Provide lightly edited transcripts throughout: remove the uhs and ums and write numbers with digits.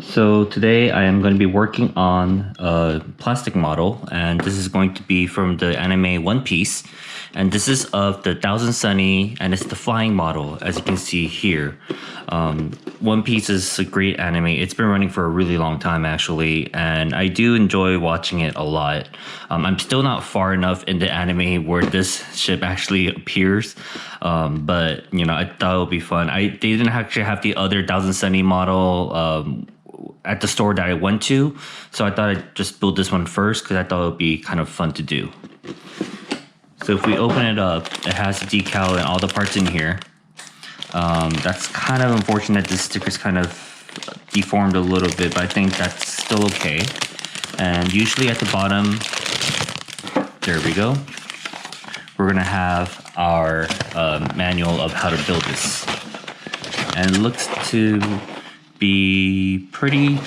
So today I am going to be working on a plastic model, and this is going to be from the anime One Piece, and this is of the Thousand Sunny, and it's the flying model, as you can see here. One Piece is a great anime. It's been running for a really long time actually, and I do enjoy watching it a lot. I'm still not far enough in the anime where this ship actually appears, but you know, I thought it would be fun. They didn't actually have the other Thousand Sunny model at the store that I went to, so I thought I'd just build this one first because I thought it would be kind of fun to do. So if we open it up, it has the decal and all the parts in here. That's kind of unfortunate. This sticker's kind of deformed a little bit, but I think that's still okay. And usually at the bottom, there we go, we're gonna have our manual of how to build this. And it looks to be pretty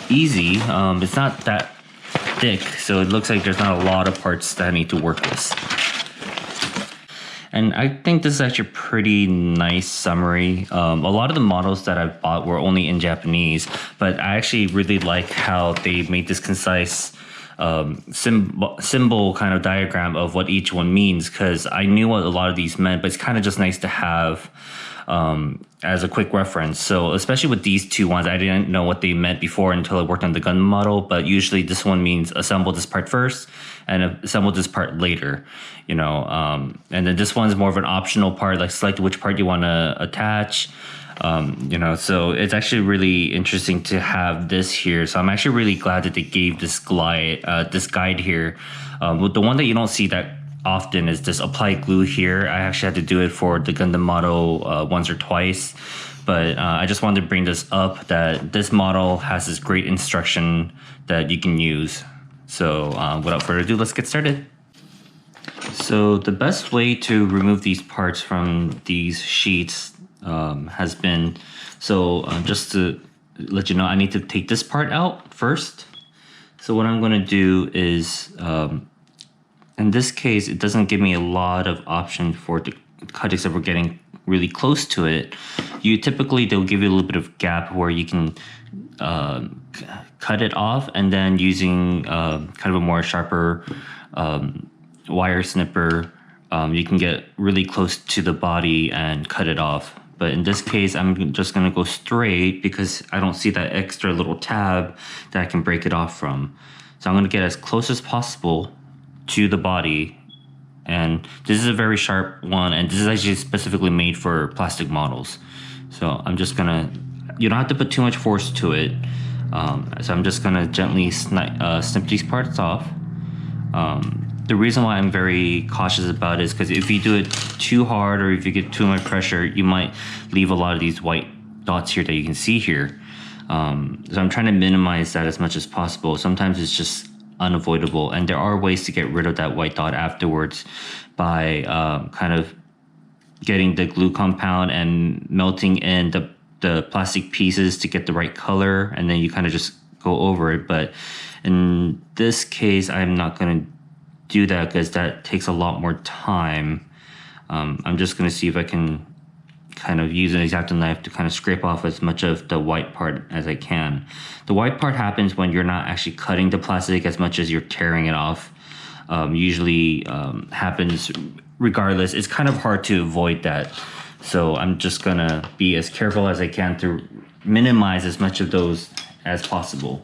easy. It's not that thick, so it looks like there's not a lot of parts that I need to work with. And I think this is actually a pretty nice summary. A lot of the models that I bought were only in Japanese, but I actually really like how they made this concise symbol kind of diagram of what each one means, because I knew what a lot of these meant, but it's kind of just nice to have as a quick reference. So especially with these two ones, I didn't know what they meant before until I worked on the Gundam model, but usually this one means assemble this part first and assemble this part later, you know. And then this one's more of an optional part, like select which part you want to attach, you know. So it's actually really interesting to have this here. So I'm actually really glad that they gave this guide here. The one that you don't see that often is this apply glue here. I actually had to do it for the Gundam model once or twice, but I just wanted to bring this up, that this model has this great instruction that you can use. So without further ado, let's get started. So the best way to remove these parts from these sheets has been, just to let you know, I need to take this part out first. So what I'm going to do is, in this case, it doesn't give me a lot of option for the cut, except for getting really close to it. They'll give you a little bit of gap where you can cut it off, and then using kind of a more sharper wire snipper, you can get really close to the body and cut it off. But in this case, I'm just gonna go straight because I don't see that extra little tab that I can break it off from. So I'm gonna get as close as possible to the body, and this is a very sharp one, and this is actually specifically made for plastic models. So I'm just gonna, you don't have to put too much force to it, so I'm just gonna gently snip these parts off. The reason why I'm very cautious about it is because if you do it too hard or if you get too much pressure, you might leave a lot of these white dots here that you can see here. So I'm trying to minimize that as much as possible. Sometimes it's just unavoidable, and there are ways to get rid of that white dot afterwards by kind of getting the glue compound and melting in the plastic pieces to get the right color, and then you kind of just go over it. But in this case, I'm not going to do that because that takes a lot more time. I'm just going to see if I can kind of use an X-Acto knife to kind of scrape off as much of the white part as I can. The white part happens when you're not actually cutting the plastic as much as you're tearing it off. Usually happens regardless. It's kind of hard to avoid that. So I'm just gonna be as careful as I can to minimize as much of those as possible.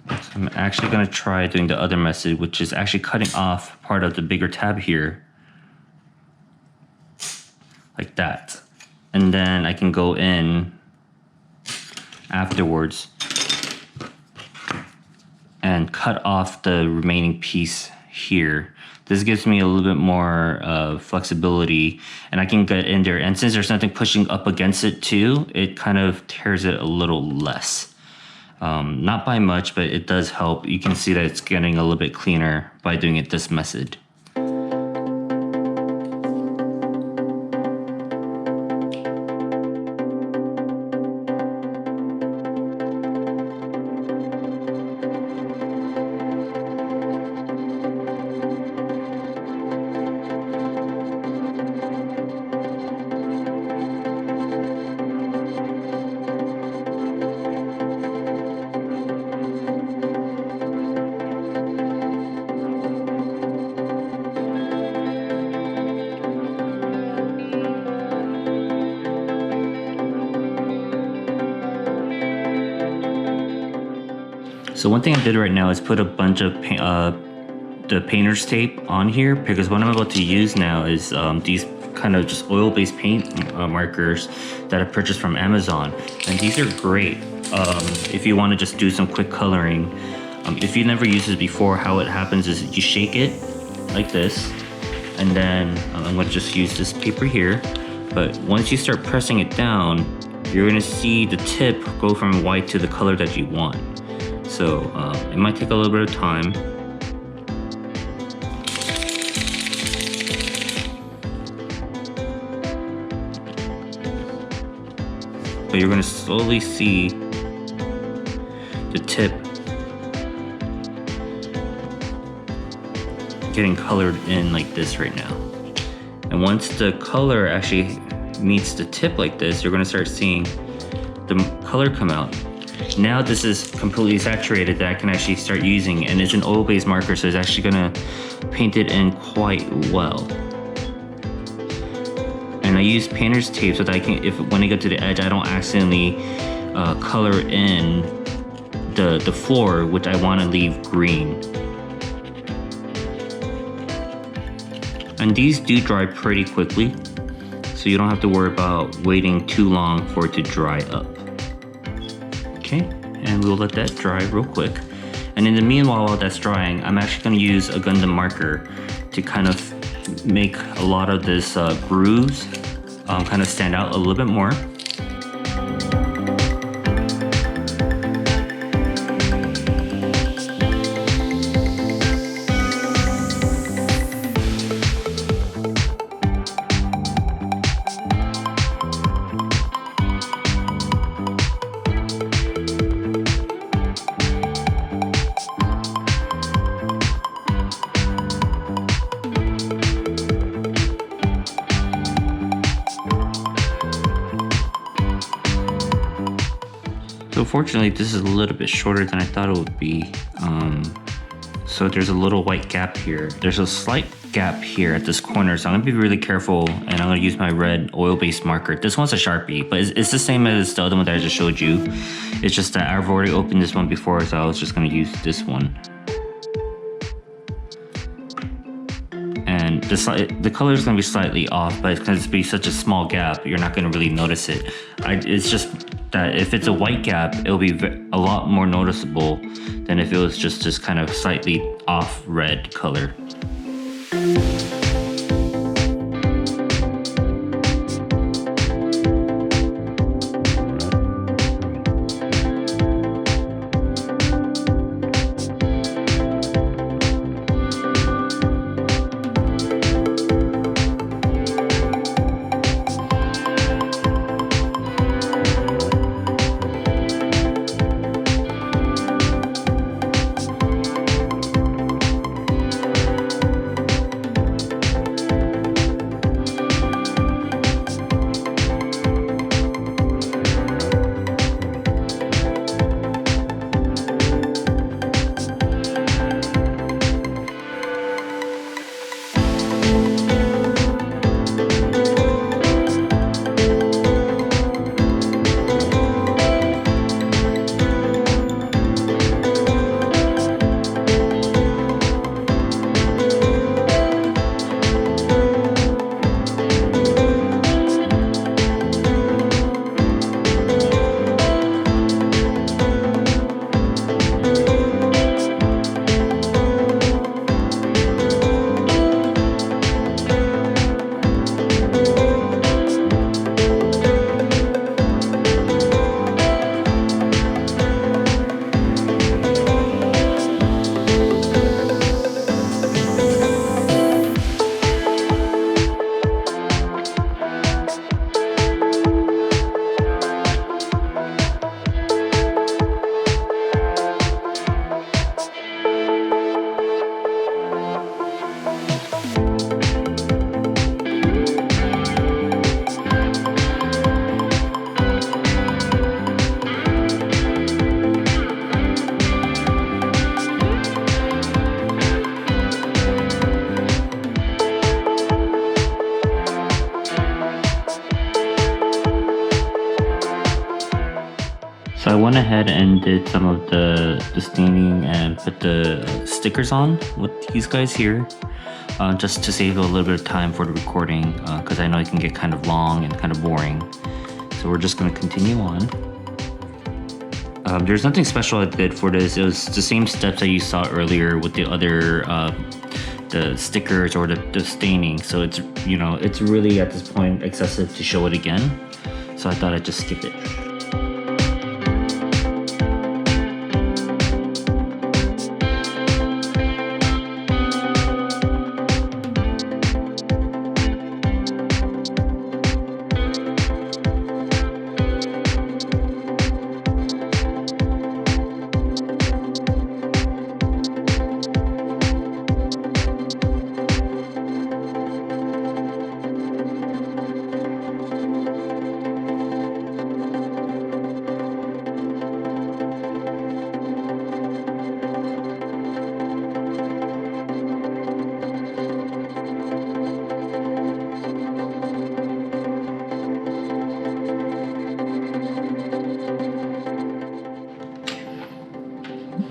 So I'm actually gonna try doing the other method, which is actually cutting off part of the bigger tab here, like that, and then I can go in afterwards and cut off the remaining piece here. This gives me a little bit more flexibility, and I can get in there, and since there's nothing pushing up against it too, it kind of tears it a little less. Not by much, but it does help. You can see that it's getting a little bit cleaner by doing it this method. So one thing I did right now is put a bunch of the painter's tape on here, because what I'm about to use now is these kind of just oil-based paint markers that I purchased from Amazon, and these are great if you want to just do some quick coloring. If you never used this before, how it happens is you shake it like this, and then I'm going to just use this paper here, but once you start pressing it down, you're going to see the tip go from white to the color that you want. So it might take a little bit of time. But you're going to slowly see the tip getting colored in like this right now. And once the color actually meets the tip like this, you're going to start seeing the color come out. Now this is completely saturated that I can actually start using, and it's an oil-based marker, so it's actually going to paint it in quite well. And I use painter's tape so that I can, when I get to the edge, I don't accidentally color in the floor, which I want to leave green. And these do dry pretty quickly, so you don't have to worry about waiting too long for it to dry up. Okay, and we'll let that dry real quick. And in the meanwhile, while that's drying, I'm actually going to use a Gundam marker to kind of make a lot of this grooves kind of stand out a little bit more. So fortunately, this is a little bit shorter than I thought it would be. So there's a little white gap here. There's a slight gap here at this corner, so I'm gonna be really careful, and I'm gonna use my red oil-based marker. This one's a Sharpie, but it's the same as the other one that I just showed you. It's just that I've already opened this one before, so I was just gonna use this one. And the color is gonna be slightly off, but because it's be such a small gap, you're not gonna really notice it. It's just that if it's a white gap, it'll be a lot more noticeable than if it was just this kind of slightly off red color. So I went ahead and did some of the staining and put the stickers on with these guys here, just to save a little bit of time for the recording, because I know it can get kind of long and kind of boring. So we're just going to continue on. There's nothing special I did for this. It was the same steps that you saw earlier with the other the stickers or the staining. So it's, you know, it's really at this point excessive to show it again. So I thought I'd just skip it.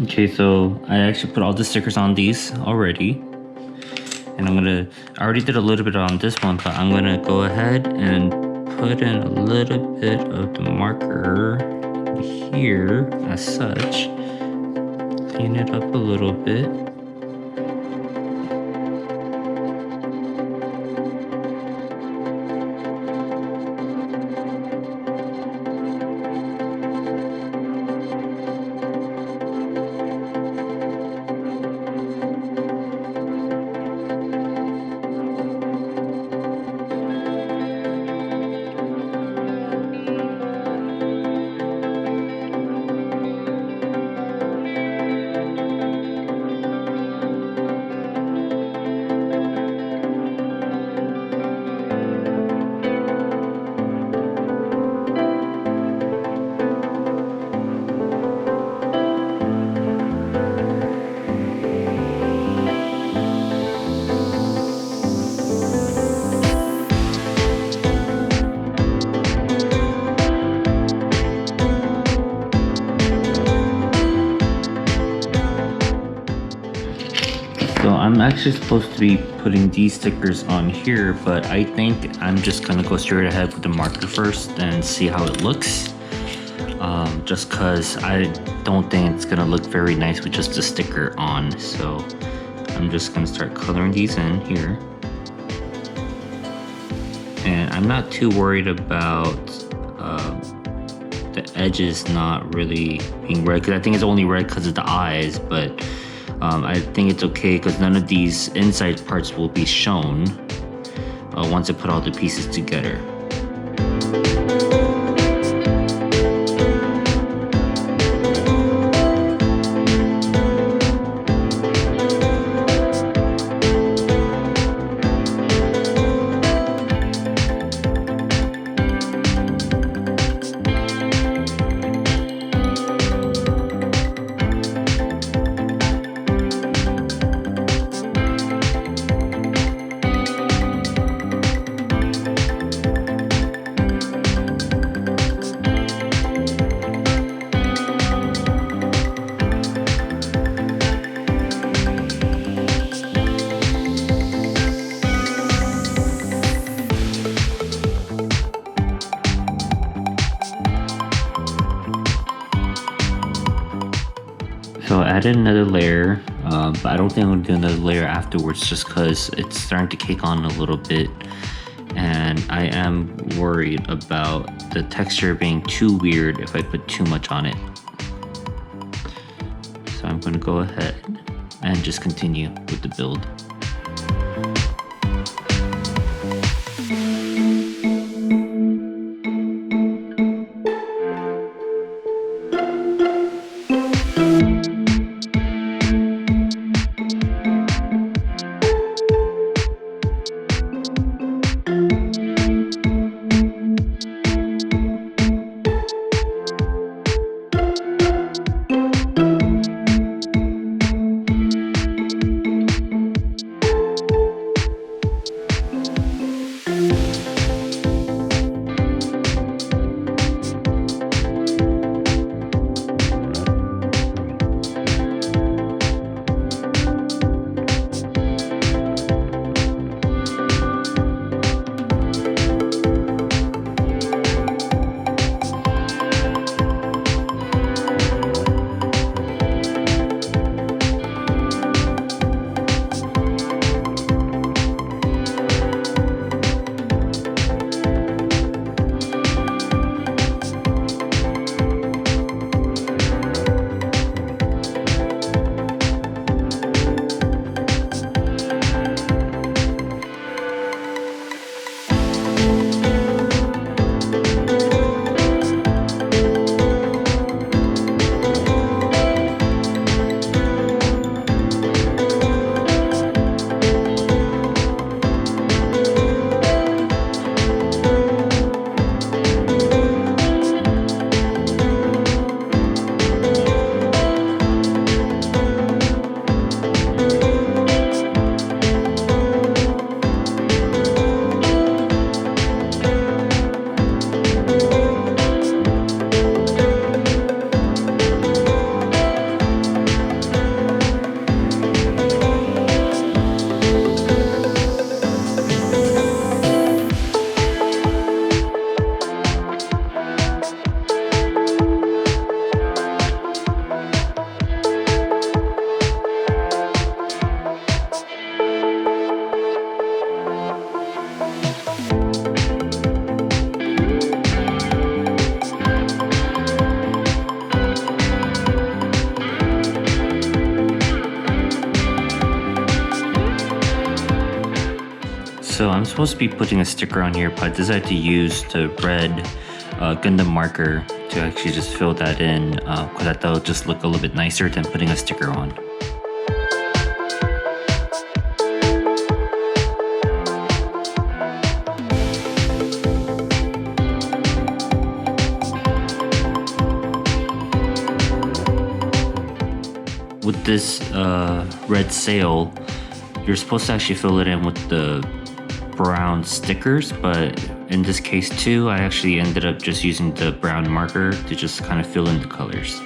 Okay, so I actually put all the stickers on these already, and I already did a little bit on this one, but I'm gonna go ahead and put in a little bit of the marker here as such, clean it up a little bit. So I'm actually supposed to be putting these stickers on here, but I think I'm just gonna go straight ahead with the marker first and see how it looks. Just cause I don't think it's gonna look very nice with just a sticker on. So I'm just gonna start coloring these in here. And I'm not too worried about the edges not really being red, because I think it's only red because of the eyes, but I think it's okay because none of these inside parts will be shown once I put all the pieces together. So I added another layer, but I don't think I'm gonna do another layer afterwards just because it's starting to cake on a little bit, and I am worried about the texture being too weird if I put too much on it. So I'm gonna go ahead and just continue with the build. I'm supposed to be putting a sticker on here, but I decided to use the red Gundam marker to actually just fill that in, because I thought it would just look a little bit nicer than putting a sticker on. With this red sail, you're supposed to actually fill it in with the brown stickers, but in this case too, I actually ended up just using the brown marker to just kind of fill in the colors.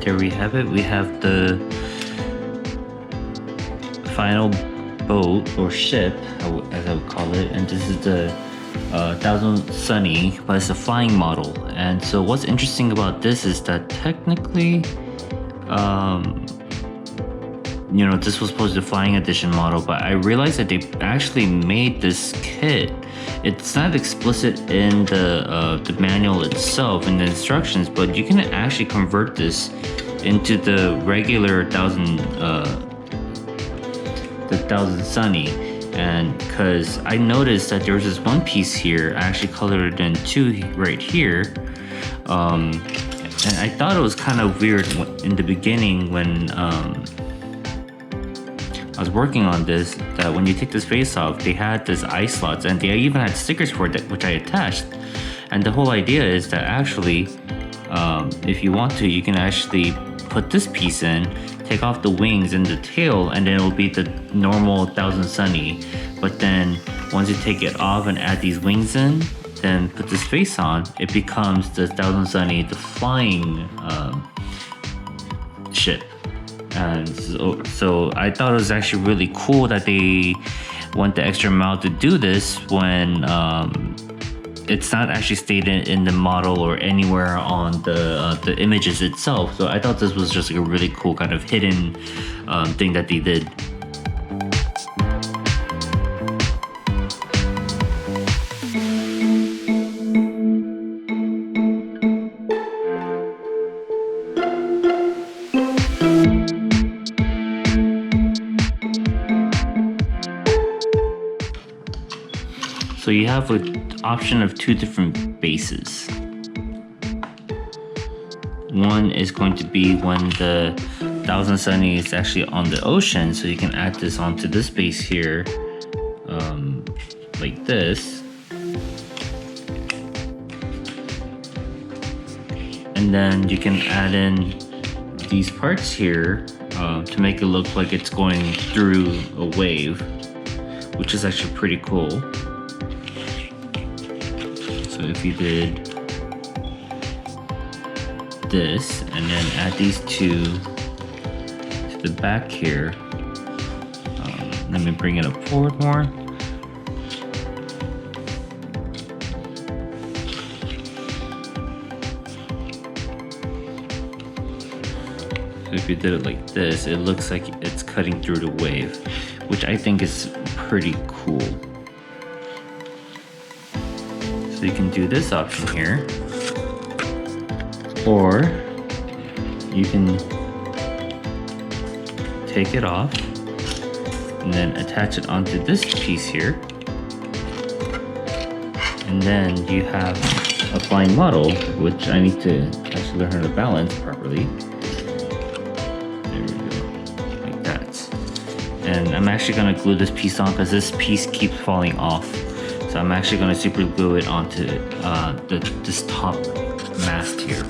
There we have it. We have the final boat or ship, as I would call it, and this is the 1000 Sunny, but it's a flying model. And so what's interesting about this is that technically, you know, this was supposed to be a flying edition model, but I realized that they actually made this kit. It's not explicit in the manual itself, in the instructions, but you can actually convert this into the regular 1000 Sunny. And because I noticed that there was this one piece here, I actually colored it in two right here. And I thought it was kind of weird in the beginning when I was working on this, that when you take this face off, they had this eye slots, and they even had stickers for it, which I attached. And the whole idea is that actually, if you want to, you can actually put this piece in, take off the wings and the tail, and then it will be the normal 1000 Sunny. But then once you take it off and add these wings in, then put this face on, it becomes the 1000 Sunny, the flying ship. And so I thought it was actually really cool that they went the extra mile to do this when it's not actually stated in the model or anywhere on the images itself. So I thought this was just like a really cool kind of hidden thing that they did. So you have an option of two different bases. One is going to be when the 1070 is actually on the ocean, so you can add this onto this base here, like this. And then you can add in these parts here to make it look like it's going through a wave, which is actually pretty cool. So if you did this and then add these two to the back here, let me bring it up forward more. So if you did it like this, it looks like it's cutting through the wave, which I think is pretty cool. So you can do this option here, or you can take it off and then attach it onto this piece here, and then you have a flying model, which I need to actually learn how to balance properly. There we go, like that. And I'm actually gonna glue this piece on because this piece keeps falling off. So I'm actually gonna super glue it onto this top mast here.